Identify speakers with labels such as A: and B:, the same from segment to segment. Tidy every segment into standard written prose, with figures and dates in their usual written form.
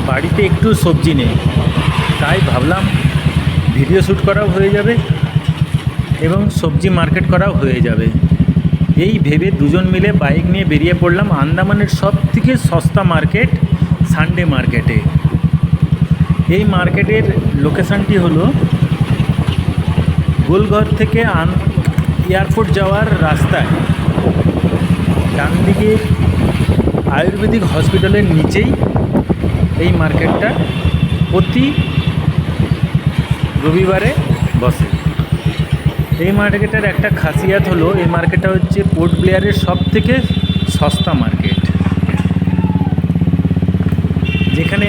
A: বাড়িতে একটু সবজি নেই, তাই ভাবলাম ভিডিও শ্যুট করাও হয়ে যাবে এবং সবজি মার্কেট করাও হয়ে যাবে। এই ভেবে দুজন মিলে বাইক নিয়ে বেরিয়ে পড়লাম আন্দামানের সবথেকে সস্তা মার্কেট সানডে মার্কেটে। এই মার্কেটের লোকেশানটি হলো গোলঘর থেকে এয়ারপোর্ট যাওয়ার রাস্তায় ডান দিকে আয়ুর্বেদিক হসপিটালের নিচেই এই মার্কেটটা প্রতি রবিবারে বসে। এই মার্কেটের একটা খাসিয়াত হলো এই মার্কেটটা হচ্ছে পোর্ট ব্লেয়ারের সবথেকে সস্তা মার্কেট, যেখানে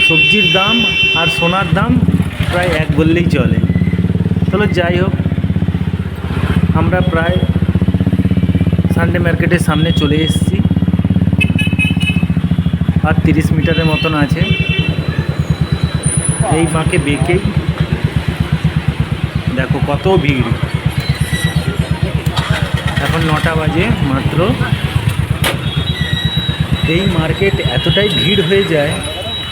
A: সবজির দাম আর সোনার দাম প্রায় এক বললেই চলে। চলো যাই হোক, আমরা প্রায় সানডে মার্কেটের সামনে চলে এসেছি, আর 30 মিটারের মতন আছে। এই বাঁকে বেঁকেই দেখো কত ভিড়। এখন 9টা বাজে মাত্র। এই মার্কেট এতটাই ভিড় হয়ে যায়,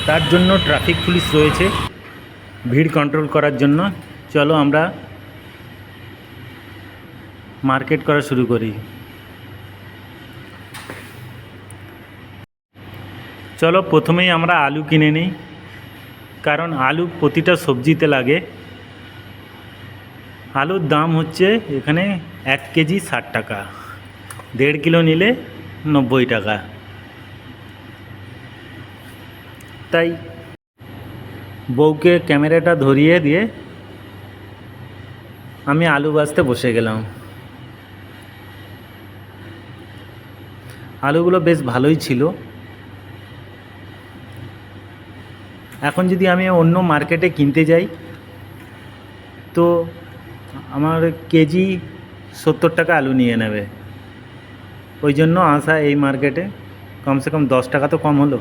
A: তার জন্য ট্রাফিক পুলিশ রয়েছে ভিড় কন্ট্রোল করার জন্য। চলো আমরা মার্কেট করা শুরু করি। চলো প্রথমেই আমরা আলু কিনে নিই, কারণ আলু প্রতিটা সবজিতে লাগে। আলুর দাম হচ্ছে এখানে 1 কেজি 60 টাকা, 1.5 কিলো নিলে 90 টাকা। তাই বউকে ক্যামেরাটা ধরিয়ে দিয়ে আমি আলু বাছতে বসে গেলাম। আলুগুলো বেশ ভালোই ছিল। এখন যদি আমি অন্য মার্কেটে কিনতে যাই তো আমার কেজি 70 টাকা আলু নিয়ে নেবে। ওই জন্য আসা এই মার্কেটে, কমসে কম 10 টাকা তো কম হলো।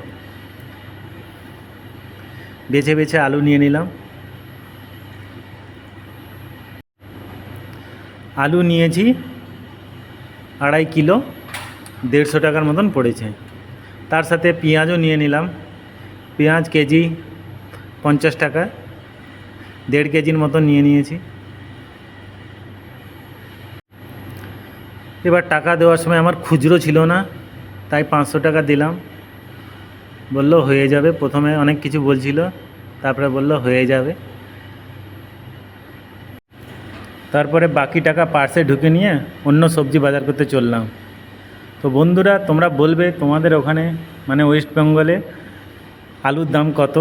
A: বেছে বেছে আলু নিয়ে নিলাম। আলু নিয়েছি 2.5 কিলো, 150 টাকার মতন পড়েছে। তার সাথে পেঁয়াজও নিয়ে নিলাম। পেঁয়াজ কেজি 50 টাকা, 1.5 কেজির মতো নিয়ে নিয়েছি। এবার টাকা দেওয়ার সময় আমার খুচরো ছিল না, তাই 500 টাকা দিলাম। বললো হয়ে যাবে। প্রথমে অনেক কিছু বলছিল, তারপরে বললো হয়ে যাবে। তারপরে বাকি টাকা পার্সে ঢুকে নিয়ে অন্য সবজি বাজার করতে চললাম। তো বন্ধুরা, তোমরা বলবে তোমাদের ওখানে মানে ওয়েস্ট বেঙ্গলে আলুর দাম কত।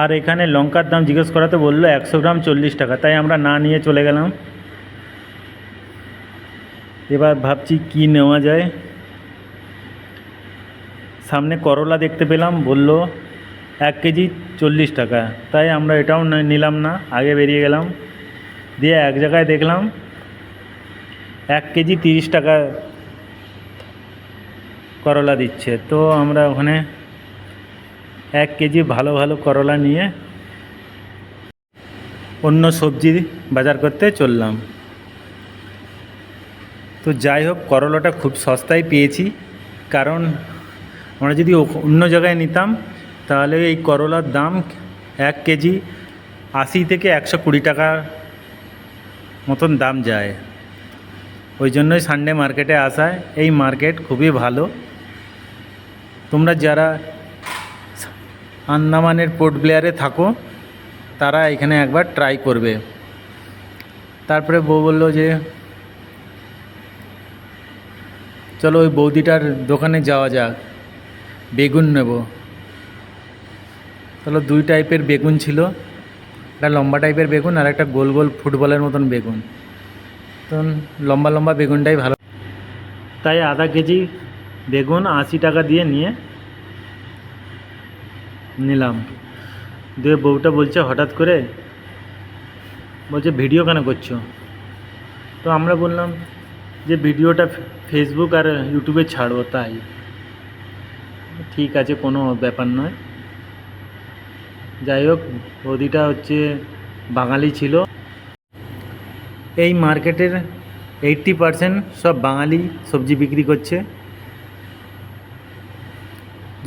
A: আর এখানে লঙ্কার দাম জিজ্ঞেস করাতে বললো 100 গ্রাম 40 টাকা, তাই আমরা না নিয়ে চলে গেলাম। এবার ভাবছি কি নেওয়া যায়। সামনে করলা দেখতে পেলাম, বলল 1 কেজি 40 টাকা, তাই আমরা এটাও নিলাম না, আগে বেরিয়ে গেলাম। দিয়ে এক জায়গায় দেখলাম 1 কেজি 30 টাকা করলা দিচ্ছে। তো আমরা ওখানে 1 কেজি ভালো ভালো করলা নিয়ে অন্য সবজি বাজার করতে চললাম। তো যাই হোক, করলাটা খুব সস্তায় পেয়েছি, কারণ আমরা যদি অন্য জায়গায় নিতাম তাহলে এই করলার দাম 1 কেজি 80 থেকে 120 টাকার মতন দাম যায়। ওই জন্যই সানডে মার্কেটে আসায়। এই মার্কেট খুবই ভালো। তোমরা যারা আন্দামানের পোর্ট ব্লেয়ারে থাকো তারা এখানে একবার ট্রাই করবে। তারপরে বউ বললো যে চলো ওই বৌদিটার দোকানে যাওয়া যাক, বেগুন নেব। চলো 2 টাইপের বেগুন ছিল, একটা লম্বা টাইপের বেগুন আর একটা গোল গোল ফুটবলের মতন বেগুন। তো লম্বা লম্বা বেগুনটাই ভালো, তাই আধা কেজি বেগুন 80 টাকা দিয়ে নিয়ে নিলাম। দিয়ে বউটা বলছে হঠাৎ করে, বলছে ভিডিও কেন করছো? তো আমরা বললাম যে ভিডিওটা ফেসবুক আর ইউটিউবে ছাড়বো। তাই ঠিক আছে, কোনো ব্যাপার নয়। যাই হোক, বৌদিটা হচ্ছে বাঙালি ছিল। এই মার্কেটের 80% সব বাঙালি সবজি বিক্রি করছে।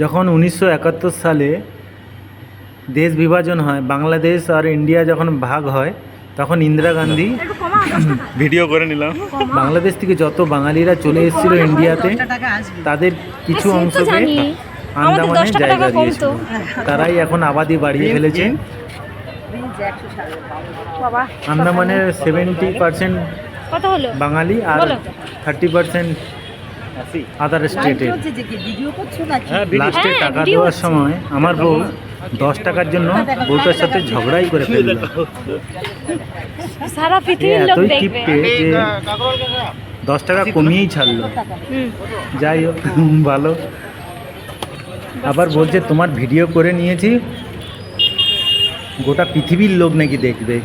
A: যখন 1971 সালে দেশ বিভাজন হয়, বাংলাদেশ আর ইন্ডিয়া যখন ভাগ হয়, তখন ইন্দিরা গান্ধী ভিডিও করে নিলাম, বাংলাদেশ থেকে যত বাঙালিরা চলে এসেছিল ইন্ডিয়াতে, তাদের কিছু অংশকে আন্দামানে জায়গা দিয়েছিল। তারাই এখন আবাদি বাড়িয়ে ফেলেছে। আন্দামানের 70%
B: কত হলো?
A: বাঙালি আর 30% আদার স্টেটে। লাস্টে টাকা দেওয়ার সময় আমার বউ 10 টাকার জন্য বউটার সাথে ঝগড়াই করে ফেলল।
B: সারা পৃথিবীর লোক
A: এতই
B: দেখবে।
A: কিপটে যে 10 টাকা কমিয়েই ছাড়লো। যাই হোক, ভালো। আবার বলছে তোমার ভিডিও করে নিয়েছি, গোটা পৃথিবীর লোক নাকি দেখবে।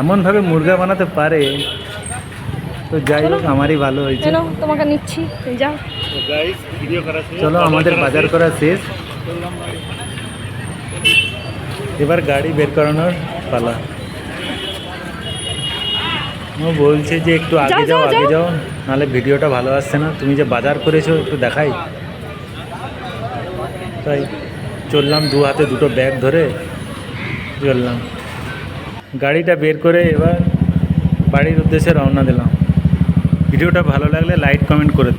A: এমনভাবে মুরগা বানাতে পারে। তো যাই হোক, আমারই ভালো হয়েছে।
B: চলো তোমাকে নিচ্ছি, তুমি যাও।
A: চলো, আমাদের বাজার করা শেষ, এবার গাড়ি বের করানোর পালা। ও বলছে যে একটু আগে যাও, আগে যাও, নাহলে ভিডিওটা ভালো আসছে না। তুমি যে বাজার করেছো একটু দেখাই। তাই চললাম, দু হাতে দুটো ব্যাগ ধরে চললাম। গাড়িটা বের করে এবার বাড়ির উদ্দেশ্যে রওনা দিলাম। ভিডিওটা ভালো লাগলে লাইক কমেন্ট করে